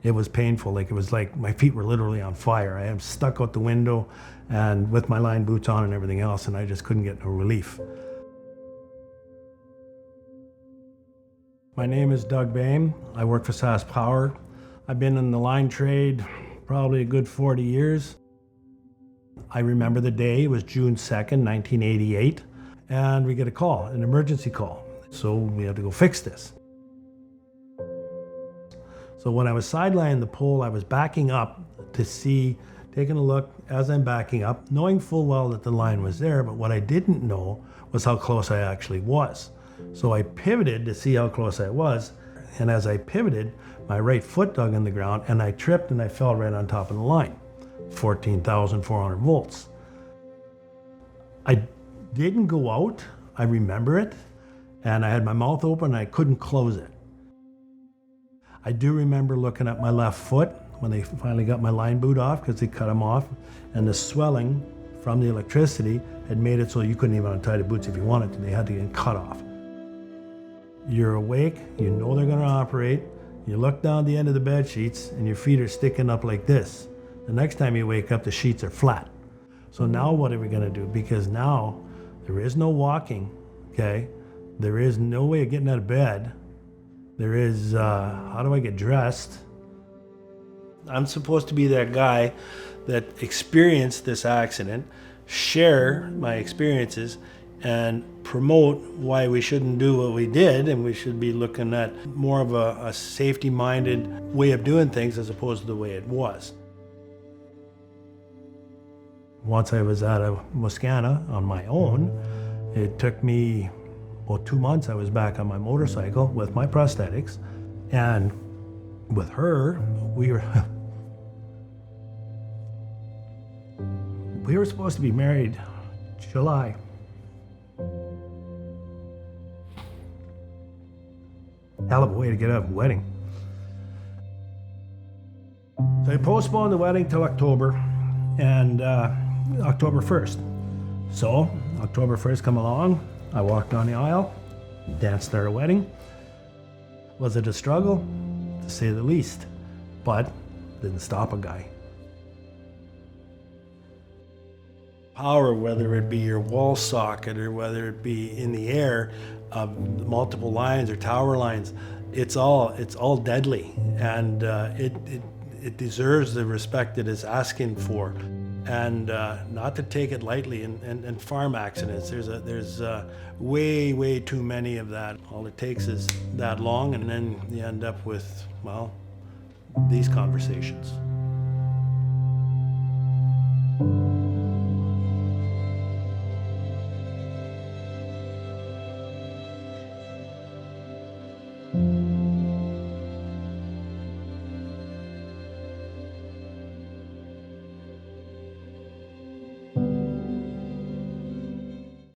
It was painful. Like, it was like my feet were literally on fire. I am stuck out the window and with my line boots on and everything else, and I just couldn't get no relief. My name is Doug Boehm. I work for SaskPower. I've been in the line trade probably a good 40 years. I remember the day, it was June 2nd, 1988, and we get a call, an emergency call. So we had to go fix this. So when I was sidelining the pole, I was backing up to see, taking a look as I'm backing up, knowing full well that the line was there, but what I didn't know was how close I actually was. So I pivoted to see how close I was, and as I pivoted, my right foot dug in the ground and I tripped and I fell right on top of the line, 14,400 volts. I didn't go out, I remember it, and I had my mouth open and I couldn't close it. I do remember looking at my left foot when they finally got my line boot off, because they cut them off, and the swelling from the electricity had made it so you couldn't even untie the boots if you wanted to. They had to get cut off. You're awake, you know they're gonna operate, you look down the end of the bed sheets and your feet are sticking up like this. The next time you wake up, the sheets are flat. So now what are we gonna do? Because now there is no walking, okay? There is no way of getting out of bed. There is, how do I get dressed? I'm supposed to be that guy that experienced this accident, share my experiences, and promote why we shouldn't do what we did, and we should be looking at more of a safety-minded way of doing things as opposed to the way it was. Once I was out of Wascana on my own, it took me about 2 months. I was back on my motorcycle with my prosthetics, and with her, we were supposed to be married July. Hell of a way to get out of a wedding. So I postponed the wedding till October, and October 1st. So October 1st come along, I walked down the aisle, danced at our wedding. Was it a struggle? To say the least, but didn't stop a guy. Power, whether it be your wall socket or whether it be in the air, multiple lines or tower lines, it's all deadly, and it deserves the respect it is asking for, and not to take it lightly. And farm accidents, there's way too many of that. All it takes is that long, and then you end up with, well, these conversations.